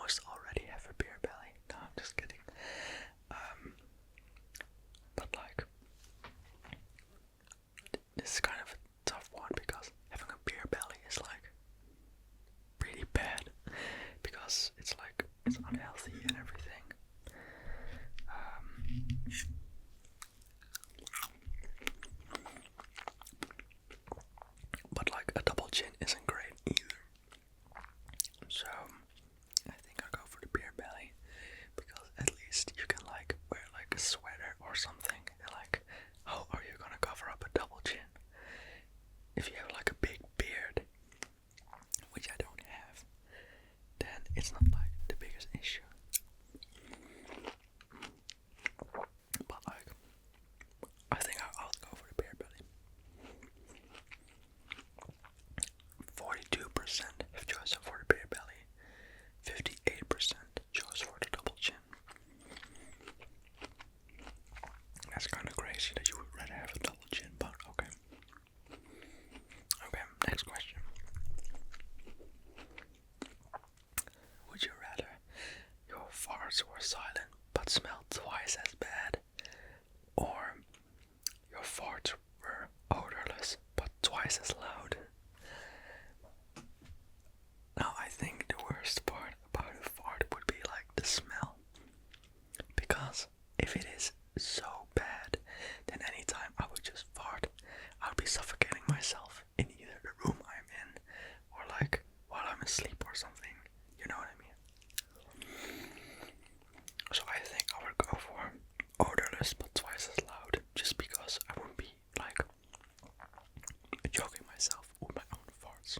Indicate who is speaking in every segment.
Speaker 1: most already have a beer belly. No, I'm just kidding. But like, this is kind of a tough one because having a beer belly is like really bad because it's like it's unhealthy and everything. But like a double chin isn't great either. So I think I'll go for the beer belly because at least you can like wear like a sweater or something and like how are you gonna cover up a double chin? If you have like a big beard, which I don't have, then it's not like the biggest issue. But like, I think I'll go for the beer belly. 42% have chosen for the beer belly. 58% chose for the double chin. That's kind of crazy that you would rather have a double chin, but okay. Okay, next question. Would you rather your farts were silent but smelled twice as bad, or your farts were odorless but twice as loud? Now I think the worst part about a fart would be like the smell, because if it is so bad, then anytime I would just fart, I would be suffocating myself in either the room I'm in or like while I'm asleep or something. You know what I mean? So I think I would go for odorless but twice as loud, just because I wouldn't be like choking myself with my own farts.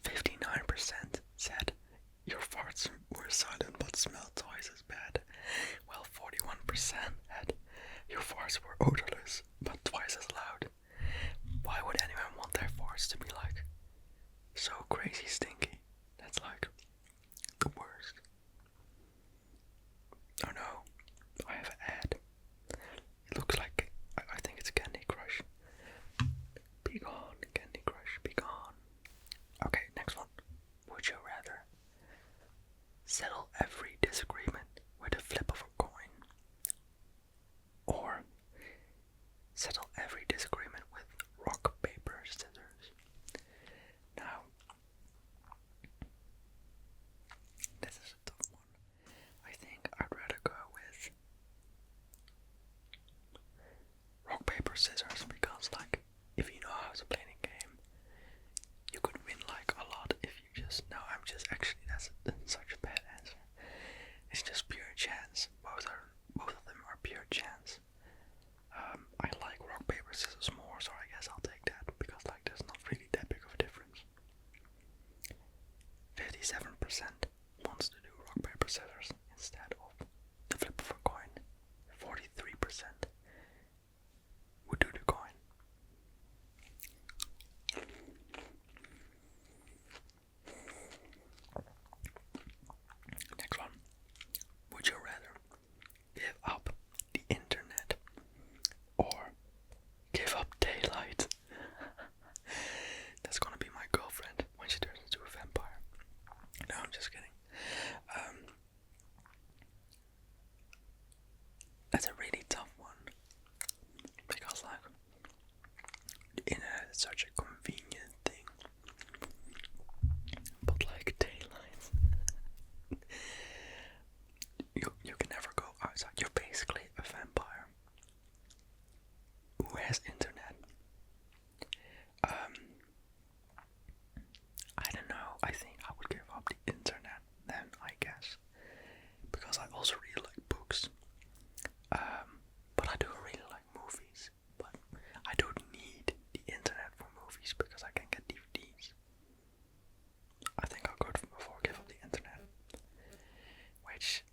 Speaker 1: 59% said your farts were silent but smelled twice as bad, while 41% had your farts were odorless but twice as loud. Why would anyone want their farts to be like so crazy stinky? That's like the worst. Oh no, I have an ad. It looks like, I think it's Candy Crush. Be gone, Candy Crush, be gone. Okay, next one. Would you rather settle every disagreement with a flip of a coin, or settle every disagreement with rock, paper, scissors? Now, this is a tough one. I think I'd rather go with rock, paper, scissors because, like, if you know how to play the game, you could win like a lot if you just. No, I'm just actually that's such a bad answer. It's just pure chance. Both of them are pure chance. I like rock, paper, scissors more, so I guess I'll take that because like there's not really that big of a difference. 57% wants to do rock, paper, scissors instead of the flip of a coin. 43% would do the coin. Next one. Would you rather give up the internet or give up daylight? That's gonna be my girlfriend when she turns into a vampire. No, I'm just kidding. That's a really tough one because like the internet is such a convenient thing, but like daylight, you can never go outside. You're basically a vampire who has internet. I don't know. I think I would give up the internet then, I guess, because I also really like books. But I do really like movies. But I don't need the internet for movies because I can get DVDs. I think I'll go for give up the internet, which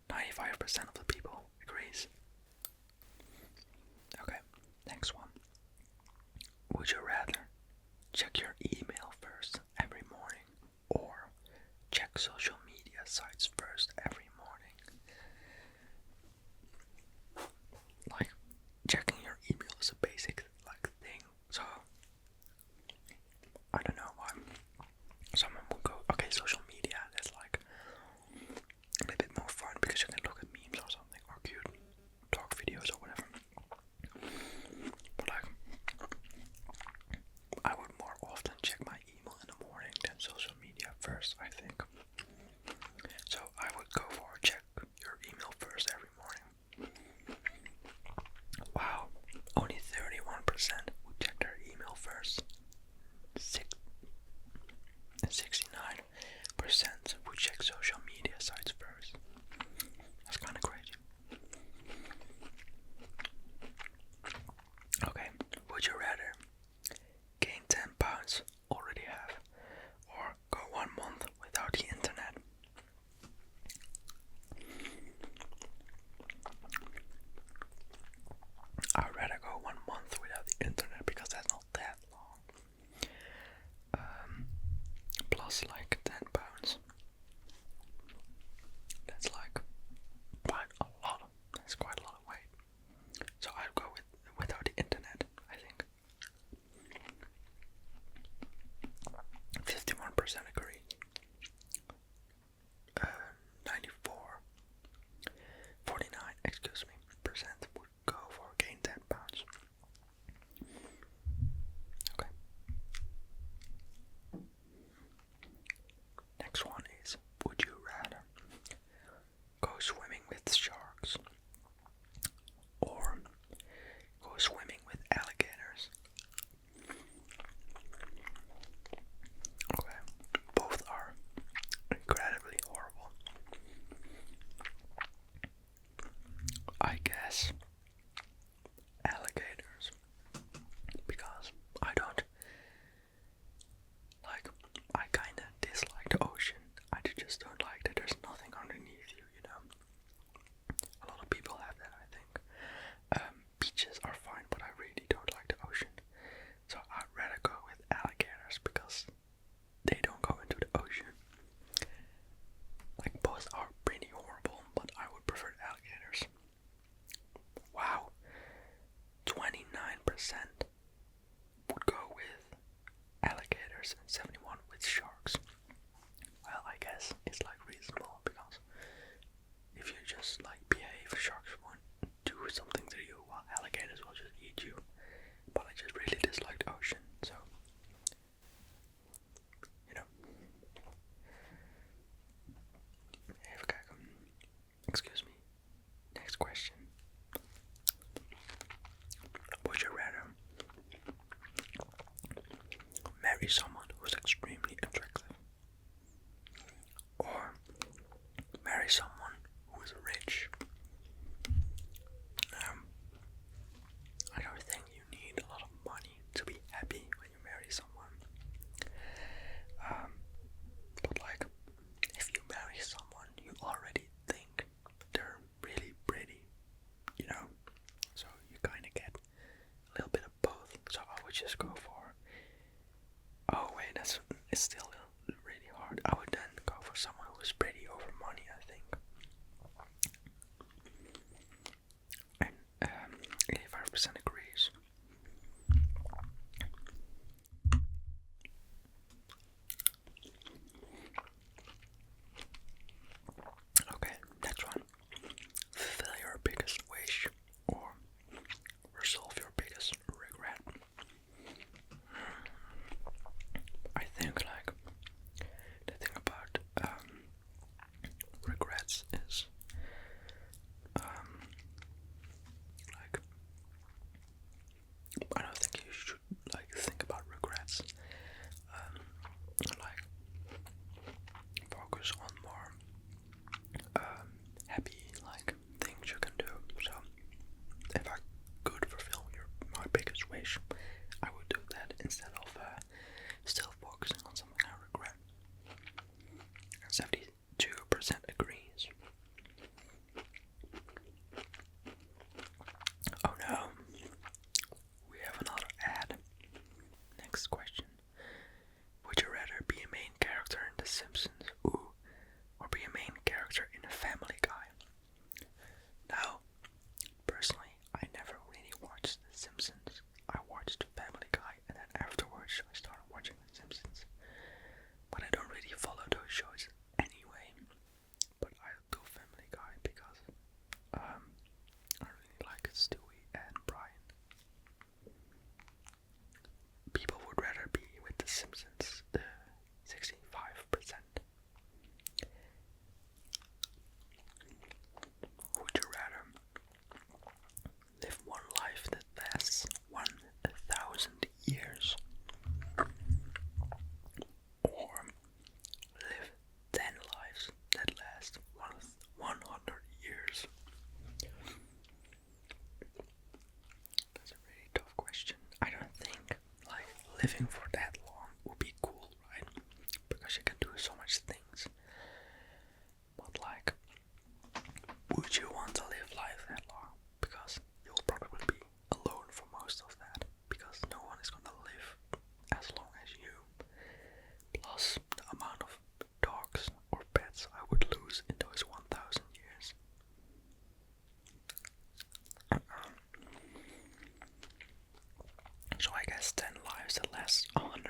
Speaker 1: 95% of the people agrees. Okay, bears and 71 with sharks. Well, I guess it's like reasonable because if you just like behave, sharks won't do something to you, while alligators will just eat you. But I just really dislike the ocean, so you know. Even kijken. Excuse me. Next question. Would you rather marry someone who's extremely attractive, or marry someone who is rich? I don't think you need a lot of money to be happy when you marry someone. But like, if you marry someone, you already think they're really pretty, you know? So you kind of get a little bit of both. So I would just go for. Oh wait, it's still really hard. I would then go for someone who is pretty over money, I think. And 85% agrees. Okay, next one. Fulfill your biggest wish or resolve your biggest regret. I think like the thing about regrets is like I don't think you should like think about regrets. Like focus on more happy like things you can do. So if I could fulfill my biggest wish, I would do that instead of still focusing on something I regret. And 72% agrees. Oh no, we have another ad. Next question. Would you rather be a main character in The Simpsons, or be a main character in Family Guy? Now, personally, I never really watched The Simpsons. I watched Family Guy, and then afterwards I started watching The Simpsons. But I don't really follow those shows anyway. But I do Family Guy because I really like Stewie and Brian. People would rather be with The Simpsons, the 65%. Would you rather live one life that lasts 1,000 years, or live 10 lives that last 100 years? That's a really tough question. I don't think like living for that long would be cool, right? Because you can do so much things. But like, would you want to live life that long? Because you'll probably be alone for most of that, because no one is gonna live as long as you. Plus the amount of dogs or pets I would lose in those 1,000 years. So I guess 10 lives that last 100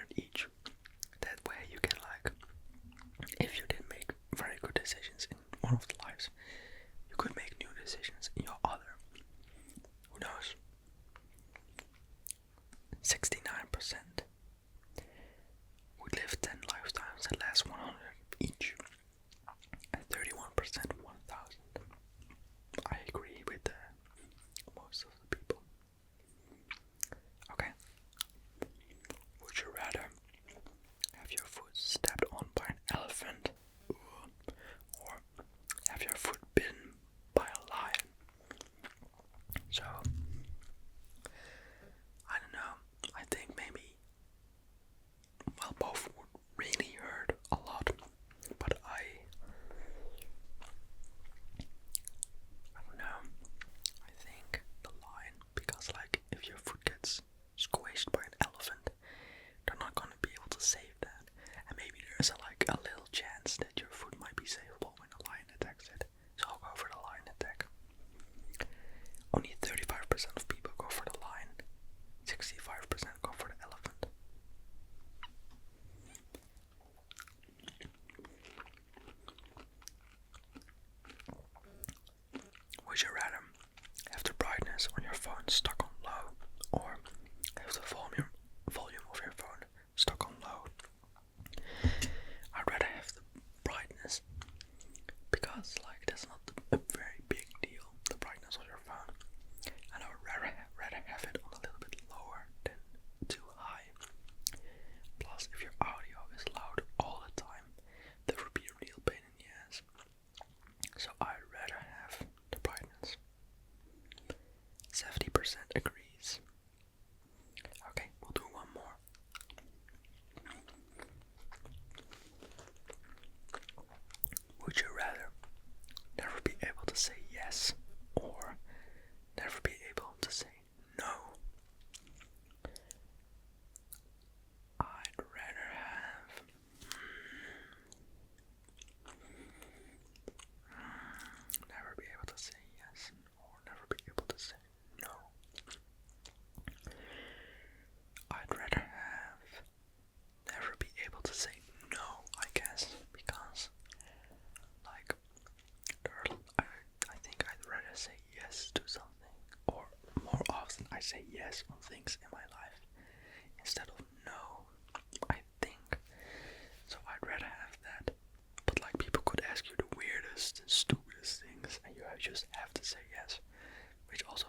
Speaker 1: stuck on low, or have the volume of your phone stuck on low. I'd rather have the brightness, because like that's not a very big deal, the brightness of your phone, and I would rather have it on a little bit lower than too high. Plus, if your audio is loud all the time, that would be a real pain in the ass. So I'd rather have the brightness. 70% agrees. Okay, we'll do one more. Would you rather never be able to say yes or never be able to say no? I'd rather have never be able to say yes or never be able to say no. I'd rather have never be able to say no, I guess, because like I think I'd rather say yes to something, or more often I say yes on things in my life instead of no, I think. So I'd rather have that. But like, people could ask you the weirdest and stupidest things and you just have to say yes, which also